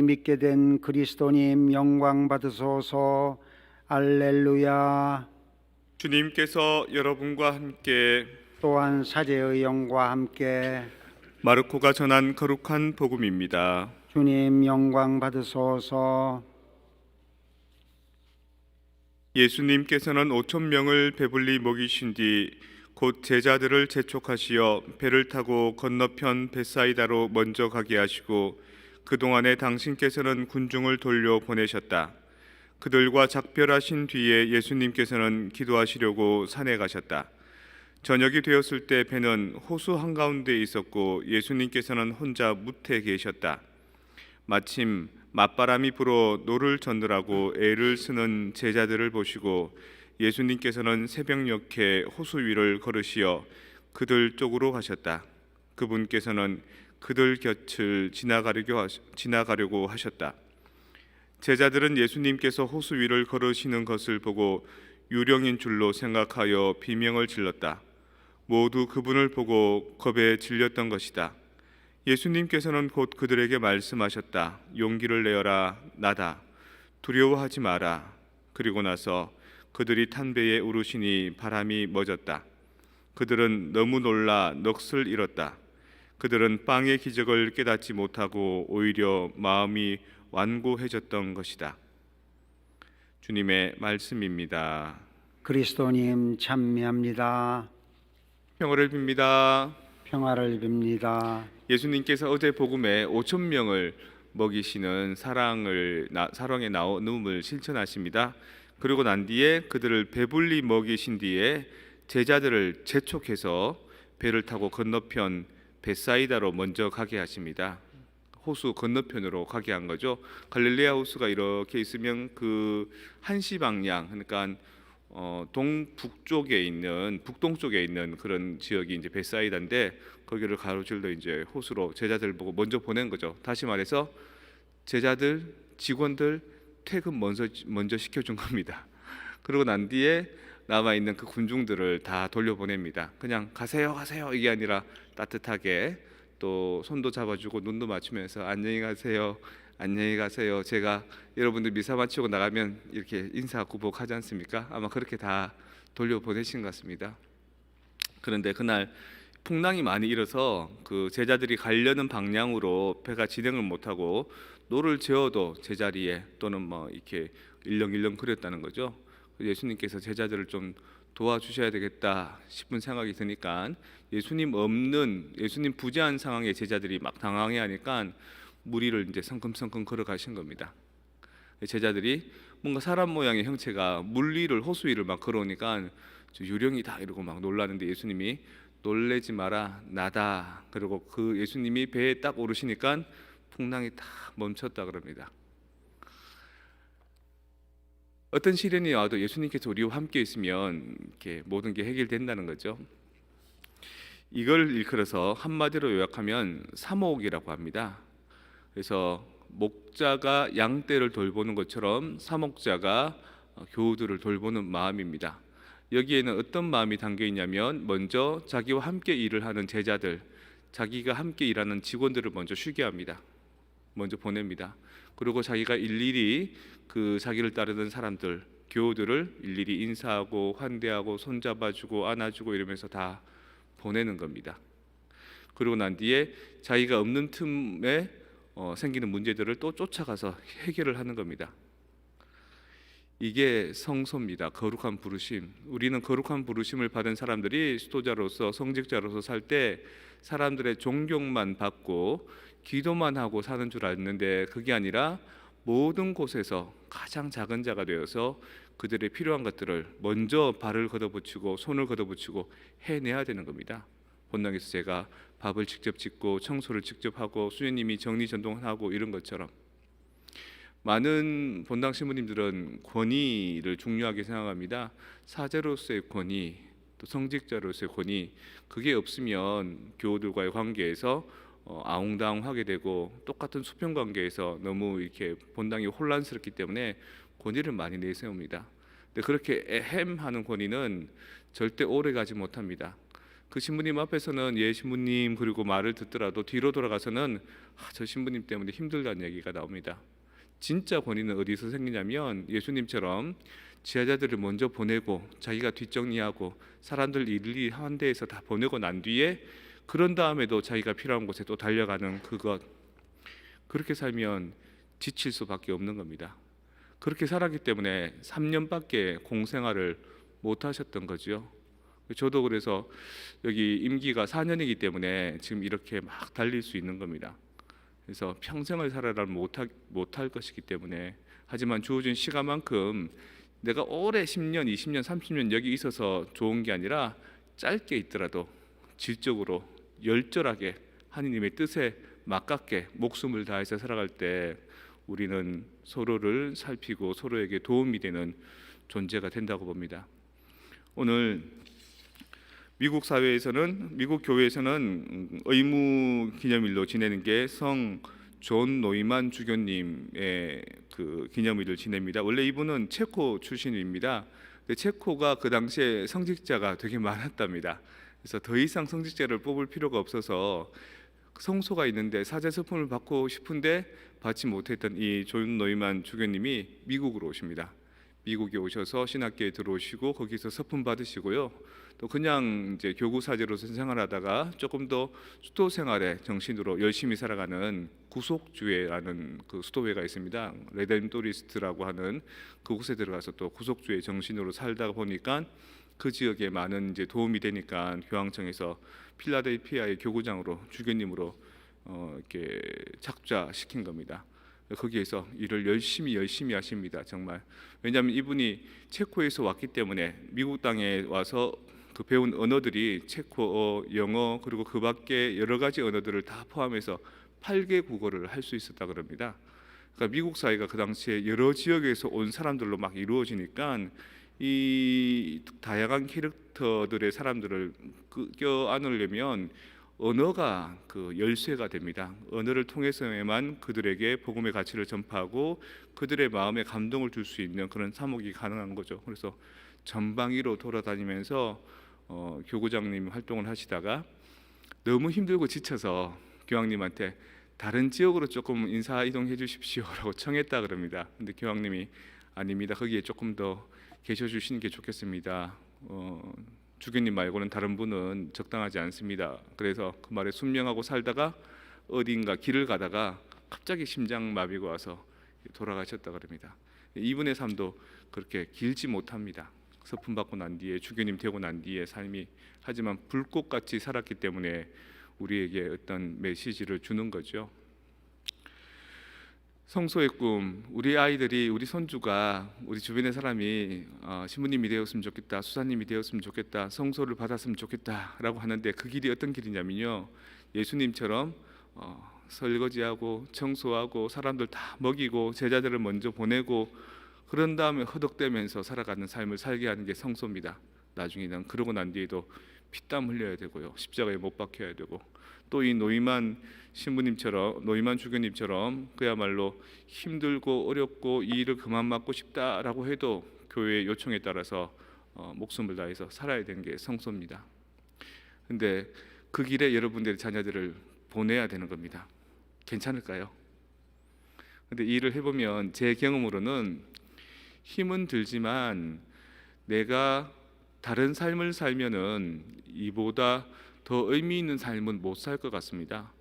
믿게 된 그리스도님 영광 받으소서. 할렐루야. 주님께서 여러분과 함께 또한 사제의 영과 함께 마르코가 전한 거룩한 복음입니다. 주님 영광 받으소서. 예수님께서는 5천 명을 배불리 먹이신 뒤 곧 제자들을 재촉하시어 배를 타고 건너편 벳사이다로 먼저 가게 하시고 그동안에 당신께서는 군중을 돌려 보내셨다. 그들과 작별하신 뒤에 예수님께서는 기도하시려고 산에 가셨다. 저녁이 되었을 때 배는 호수 한가운데 있었고 예수님께서는 혼자 무태 계셨다. 마침 맞바람이 불어 노를 젓느라고 애를 쓰는 제자들을 보시고 예수님께서는 새벽녘에 호수 위를 걸으시어 그들 쪽으로 가셨다. 그분께서는 그들 곁을 지나가려고 하셨다. 제자들은 예수님께서 호수 위를 걸으시는 것을 보고 유령인 줄로 생각하여 비명을 질렀다. 모두 그분을 보고 겁에 질렸던 것이다. 예수님께서는 곧 그들에게 말씀하셨다. 용기를 내어라, 나다. 두려워하지 마라. 그리고 나서 그들이 탄 배에 오르시니 바람이 멎었다. 그들은 너무 놀라 넋을 잃었다. 그들은 빵의 기적을 깨닫지 못하고 오히려 마음이 완고해졌던 것이다. 주님의 말씀입니다. 그리스도님 찬미합니다. 평화를 빕니다. 평화를 빕니다. 예수님께서 어제 복음에 5천 명을 먹이시는 사랑의 나눔을 실천하십니다. 그리고 난 뒤에 그들을 배불리 먹이신 뒤에 제자들을 재촉해서 배를 타고 건너편 벳사이다로 먼저 가게 하십니다. 호수 건너편으로 가게 한 거죠. 갈릴레아 호수가 이렇게 있으면 그 한시 방향, 그러니까 북동쪽에 있는 그런 지역이 이제 벳사이다인데 거기를 가로질러 이제 호수로 제자들 보고 먼저 보낸 거죠. 다시 말해서 제자들, 직원들 퇴근 먼저 시켜준 겁니다. 그러고 난 뒤에 남아 있는 그 군중들을 다 돌려보냅니다. 그냥 가세요 이게 아니라 따뜻하게 또 손도 잡아주고 눈도 맞추면서 안녕히 가세요. 제가 여러분들 미사 마치고 나가면 이렇게 인사 구복하지 않습니까? 아마 그렇게 다 돌려보내신 것 같습니다. 그런데 그날 풍랑이 많이 일어서 그 제자들이 가려는 방향으로 배가 진행을 못하고 노를 저어도 제자리에 또는 뭐 이렇게 일렁일렁 거렸다는 거죠. 예수님께서 제자들을 좀 도와주셔야 되겠다 싶은 생각이 드니까 예수님 부재한 상황에 제자들이 막 당황해하니까 무리를 이제 성큼성큼 걸어가신 겁니다. 제자들이 뭔가 사람 모양의 형체가 물 위를 호수 위를 막 걸어오니까 유령이다 이러고 막 놀라는데 예수님이 놀래지 마라, 나다. 그리고 그 예수님이 배에 딱 오르시니까 풍랑이 다 멈췄다 그럽니다. 어떤 시련이 와도 예수님께서 우리와 함께 있으면 이렇게 모든 게 해결된다는 거죠. 이걸 일컬어서 한마디로 요약하면 사목이라고 합니다. 그래서 목자가 양떼를 돌보는 것처럼 사목자가 교우들을 돌보는 마음입니다. 여기에는 어떤 마음이 담겨 있냐면 먼저 자기와 함께 일을 하는 제자들, 자기가 함께 일하는 직원들을 먼저 쉬게 합니다. 먼저 보냅니다. 그리고 자기가 일일이 그 자기를 따르는 사람들, 교우들을 일일이 인사하고 환대하고 손잡아주고 안아주고 이러면서 다 보내는 겁니다. 그리고 난 뒤에 자기가 없는 틈에 생기는 문제들을 또 쫓아가서 해결을 하는 겁니다. 이게 성소입니다. 거룩한 부르심. 우리는 거룩한 부르심을 받은 사람들이 수도자로서 성직자로서 살 때 사람들의 존경만 받고 기도만 하고 사는 줄 알았는데 그게 아니라 모든 곳에서 가장 작은 자가 되어서 그들의 필요한 것들을 먼저 발을 걷어붙이고 손을 걷어붙이고 해내야 되는 겁니다. 본당에서 제가 밥을 직접 짓고 청소를 직접 하고 수녀님이 정리전동하고 이런 것처럼 많은 본당 신부님들은 권위를 중요하게 생각합니다. 사제로서의 권위, 또 성직자로서의 권위, 그게 없으면 교우들과의 관계에서 아웅다웅하게 되고 똑같은 수평 관계에서 너무 이렇게 본당이 혼란스럽기 때문에 권위를 많이 내세웁니다. 근데 그렇게 애헴하는 권위는 절대 오래 가지 못합니다. 그 신부님 앞에서는 예 신부님 그리고 말을 듣더라도 뒤로 돌아가서는 저 신부님 때문에 힘들다는 얘기가 나옵니다. 진짜 권위는 어디서 생기냐면 예수님처럼 지하자들을 먼저 보내고 자기가 뒷정리하고 사람들 일일이 한 데에서 다 보내고 난 뒤에 그런 다음에도 자기가 필요한 곳에 또 달려가는 그것, 그렇게 살면 지칠 수밖에 없는 겁니다. 그렇게 살았기 때문에 3년밖에 공생활을 못 하셨던 거죠. 저도 그래서 여기 임기가 4년이기 때문에 지금 이렇게 막 달릴 수 있는 겁니다. 그래서 평생을 살아라면 못할 것이기 때문에, 하지만 주어진 시간만큼 내가 오래 10년, 20년, 30년 여기 있어서 좋은 게 아니라 짧게 있더라도 질적으로 열절하게 하느님의 뜻에 맞게 목숨을 다해서 살아갈 때 우리는 서로를 살피고 서로에게 도움이 되는 존재가 된다고 봅니다. 오늘 미국 사회에서는, 미국 교회에서는 의무 기념일로 지내는 게 성 존 노이만 주교님의 그 기념일을 지냅니다. 원래 이분은 체코 출신입니다. 근데 체코가 그 당시에 성직자가 되게 많았답니다. 그래서 더 이상 성직자를 뽑을 필요가 없어서 성소가 있는데 사제 서품을 받고 싶은데 받지 못했던 이 존 노이만 주교님이 미국으로 오십니다. 미국에 오셔서 신학교에 들어오시고 거기서 서품 받으시고요. 또 그냥 이제 교구 사제로서 생활하다가 조금 더 수도 생활의 정신으로 열심히 살아가는 구속주회라는 그 수도회가 있습니다. 레덴토리스트라고 하는 그곳에 들어가서 또 구속주의 정신으로 살다 보니까 그 지역에 많은 이제 도움이 되니까 교황청에서 필라델피아의 교구장으로 주교님으로 이렇게 착좌시킨 겁니다. 거기에서 일을 열심히 하십니다. 정말. 왜냐하면 이분이 체코에서 왔기 때문에 미국 땅에 와서 그 배운 언어들이 체코어, 영어 그리고 그 밖에 여러 가지 언어들을 다 포함해서 8개 국어를 할 수 있었다 그럽니다. 그러니까 미국 사회가 그 당시에 여러 지역에서 온 사람들로 막 이루어지니까 이 다양한 캐릭터들의 사람들을 껴안으려면 언어가 그 열쇠가 됩니다. 언어를 통해서만 그들에게 복음의 가치를 전파하고 그들의 마음에 감동을 줄 수 있는 그런 사목이 가능한 거죠. 그래서 전방위로 돌아다니면서 교구장님 활동을 하시다가 너무 힘들고 지쳐서 교황님한테 다른 지역으로 조금 인사 이동해 주십시오라고 청했다 그럽니다. 근데 교황님이 아닙니다. 거기에 조금 더 계셔 주시는 게 좋겠습니다. 주교님 말고는 다른 분은 적당하지 않습니다. 그래서 그 말에 순명하고 살다가 어딘가 길을 가다가 갑자기 심장마비가 와서 돌아가셨다 그럽니다. 이분의 삶도 그렇게 길지 못합니다. 서품 받고 난 뒤에 주교님 되고 난 뒤에 삶이, 하지만 불꽃같이 살았기 때문에 우리에게 어떤 메시지를 주는 거죠. 성소의 꿈, 우리 아이들이, 우리 손주가, 우리 주변의 사람이 신부님이 되었으면 좋겠다, 수사님이 되었으면 좋겠다, 성소를 받았으면 좋겠다라고 하는데 그 길이 어떤 길이냐면요, 예수님처럼 설거지하고 청소하고 사람들 다 먹이고 제자들을 먼저 보내고 그런 다음에 허덕대면서 살아가는 삶을 살게 하는 게 성소입니다. 나중에는 그러고 난 뒤에도 피땀 흘려야 되고요, 십자가에 못 박혀야 되고, 또 이 노이만 신부님처럼, 노이만 주교님처럼 그야말로 힘들고 어렵고 이 일을 그만 맡고 싶다라고 해도 교회의 요청에 따라서 목숨을 다해서 살아야 되는 게 성소입니다. 근데 그 길에 여러분들의 자녀들을 보내야 되는 겁니다. 괜찮을까요? 근데 이 일을 해보면 제 경험으로는 힘은 들지만 내가 다른 삶을 살면은 이보다 더 의미 있는 삶은 못 살 것 같습니다.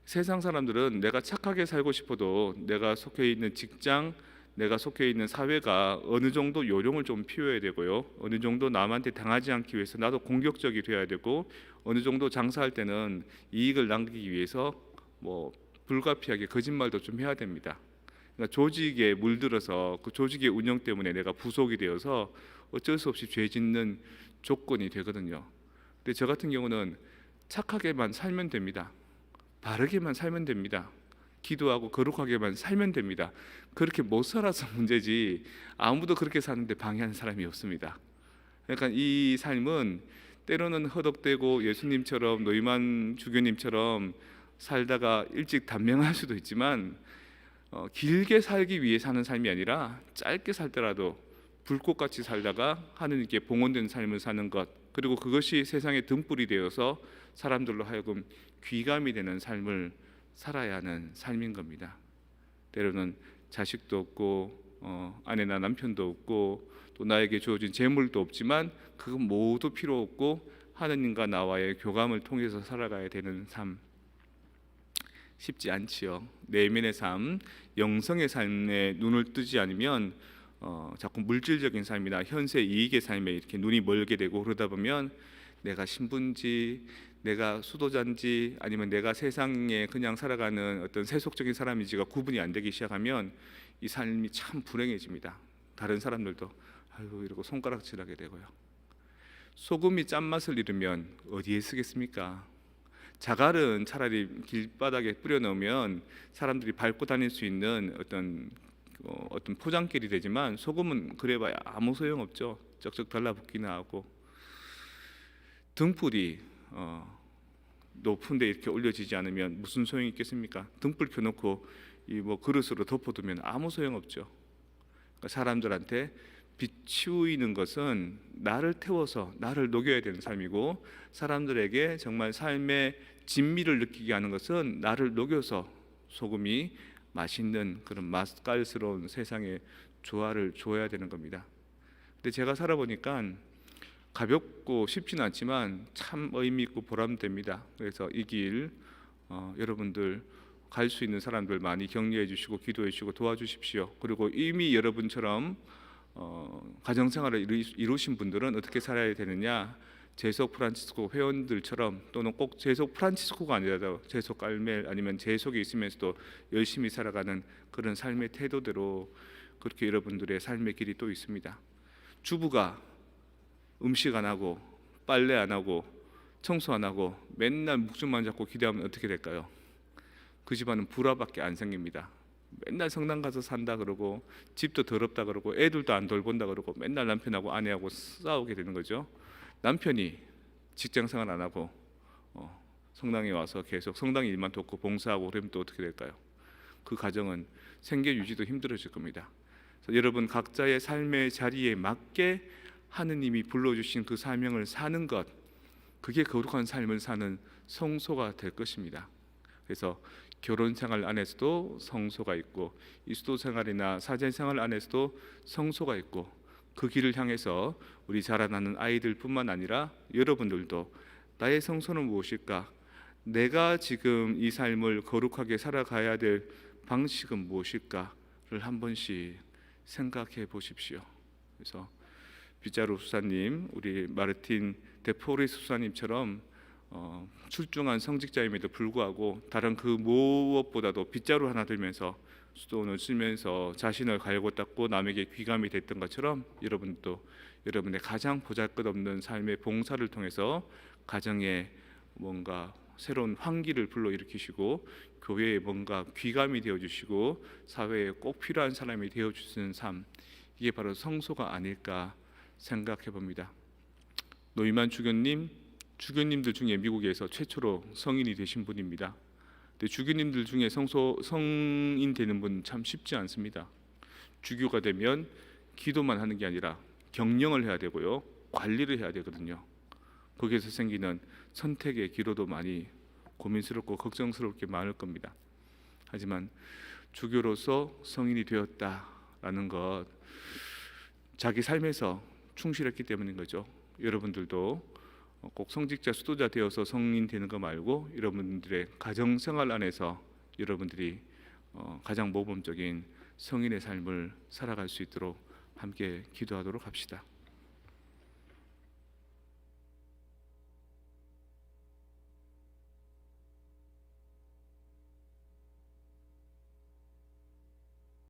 세상 사람들은 내가 착하게 살고 싶어도 내가 속해 있는 직장, 내가 속해 있는 사회가 어느 정도 요령을 좀 피워야 되고요, 어느 정도 남한테 당하지 않기 위해서 나도 공격적이 돼야 되고, 어느 정도 장사할 때는 이익을 남기기 위해서 뭐 불가피하게 거짓말도 좀 해야 됩니다. 그러니까 조직에 물들어서 그 조직의 운영 때문에 내가 부속이 되어서 어쩔 수 없이 죄 짓는 조건이 되거든요. 근데 저 같은 경우는 착하게만 살면 됩니다. 바르게만 살면 됩니다. 기도하고 거룩하게만 살면 됩니다. 그렇게 못 살아서 문제지 아무도 그렇게 사는데 방해하는 사람이 없습니다. 그러니까 이 삶은 때로는 허덕대고 예수님처럼, 노이만 주교님처럼 살다가 일찍 단명할 수도 있지만 길게 살기 위해 사는 삶이 아니라 짧게 살더라도 불꽃같이 살다가 하느님께 봉헌된 삶을 사는 것, 그리고 그것이 세상의 등불이 되어서 사람들로 하여금 귀감이 되는 삶을 살아야 하는 삶인 겁니다. 때로는 자식도 없고 아내나 남편도 없고 또 나에게 주어진 재물도 없지만 그건 모두 필요 없고 하느님과 나와의 교감을 통해서 살아가야 되는 삶, 쉽지 않지요. 내면의 삶, 영성의 삶에 눈을 뜨지 않으면 자꾸 물질적인 삶이나 현세 이익의 삶에 이렇게 눈이 멀게 되고, 그러다 보면 내가 신분지, 내가 수도자인지, 아니면 내가 세상에 그냥 살아가는 어떤 세속적인 사람인지가 구분이 안 되기 시작하면 이 삶이 참 불행해집니다. 다른 사람들도 아유 이러고 손가락질하게 되고요. 소금이 짠맛을 잃으면 어디에 쓰겠습니까? 자갈은 차라리 길바닥에 뿌려 넣으면 사람들이 밟고 다닐 수 있는 어떤 포장길이 되지만, 소금은 그래봐야 아무 소용 없죠. 쩍쩍 달라붙기나 하고. 등불이 높은데 이렇게 올려지지 않으면 무슨 소용이 있겠습니까? 등불 켜놓고 이 그릇으로 덮어두면 아무 소용 없죠. 그러니까 사람들한테 비추이는 것은 나를 태워서 나를 녹여야 되는 삶이고, 사람들에게 정말 삶의 진미를 느끼게 하는 것은 나를 녹여서 소금이 맛있는 그런 맛깔스러운 세상의 조화를 줘야 되는 겁니다. 근데 제가 살아보니까 가볍고 쉽지는 않지만 참 의미 있고 보람됩니다. 그래서 이 길 여러분들 갈 수 있는 사람들 많이 격려해 주시고 기도해 주시고 도와주십시오. 그리고 이미 여러분처럼 가정생활을 이루신 분들은 어떻게 살아야 되느냐, 제속 프란치스코 회원들처럼, 또는 꼭 제속 프란치스코가 아니라도 제속 깔멜 아니면 제속에 있으면서도 열심히 살아가는 그런 삶의 태도대로 그렇게 여러분들의 삶의 길이 또 있습니다. 주부가 음식 안 하고 빨래 안 하고 청소 안 하고 맨날 묵주만 잡고 기대하면 어떻게 될까요? 그 집안은 불화밖에 안 생깁니다. 맨날 성당 가서 산다 그러고 집도 더럽다 그러고 애들도 안 돌본다 그러고 맨날 남편하고 아내하고 싸우게 되는 거죠. 남편이 직장생활 안 하고 성당에 와서 계속 성당 일만 돕고 봉사하고 그러면 또 어떻게 될까요? 그 가정은 생계 유지도 힘들어질 겁니다. 그래서 여러분 각자의 삶의 자리에 맞게 하느님이 불러주신 그 사명을 사는 것, 그게 거룩한 삶을 사는 성소가 될 것입니다. 그래서 결혼 생활 안에서도 성소가 있고, 이 수도 생활이나 사제 생활 안에서도 성소가 있고, 그 길을 향해서 우리 자라나는 아이들뿐만 아니라 여러분들도 나의 성소는 무엇일까? 내가 지금 이 삶을 거룩하게 살아가야 될 방식은 무엇일까를 한 번씩 생각해 보십시오. 그래서 빗자루 수사님, 우리 마르틴 데포리스 수사님처럼 출중한 성직자임에도 불구하고 다른 그 무엇보다도 빗자루 하나 들면서 수도원을 쓰면서 자신을 갈고 닦고 남에게 귀감이 됐던 것처럼, 여러분도 여러분의 가장 보잘것없는 삶의 봉사를 통해서 가정에 뭔가 새로운 환기를 불러일으키시고, 교회에 뭔가 귀감이 되어주시고, 사회에 꼭 필요한 사람이 되어주시는 삶, 이게 바로 성소가 아닐까 생각해 봅니다. 노이만 주교님들 중에 미국에서 최초로 성인이 되신 분입니다. 근데 주교님들 중에 성인 되는 분 참 쉽지 않습니다. 주교가 되면 기도만 하는 게 아니라 경영을 해야 되고요, 관리를 해야 되거든요. 거기에서 생기는 선택의 기로도 많이 고민스럽고 걱정스럽게 많을 겁니다. 하지만 주교로서 성인이 되었다라는 것, 자기 삶에서 충실했기 때문인 거죠. 여러분들도 꼭 성직자 수도자 되어서 성인 되는 거 말고, 여러분들의 가정 생활 안에서 여러분들이 가장 모범적인 성인의 삶을 살아갈 수 있도록 함께 기도하도록 합시다.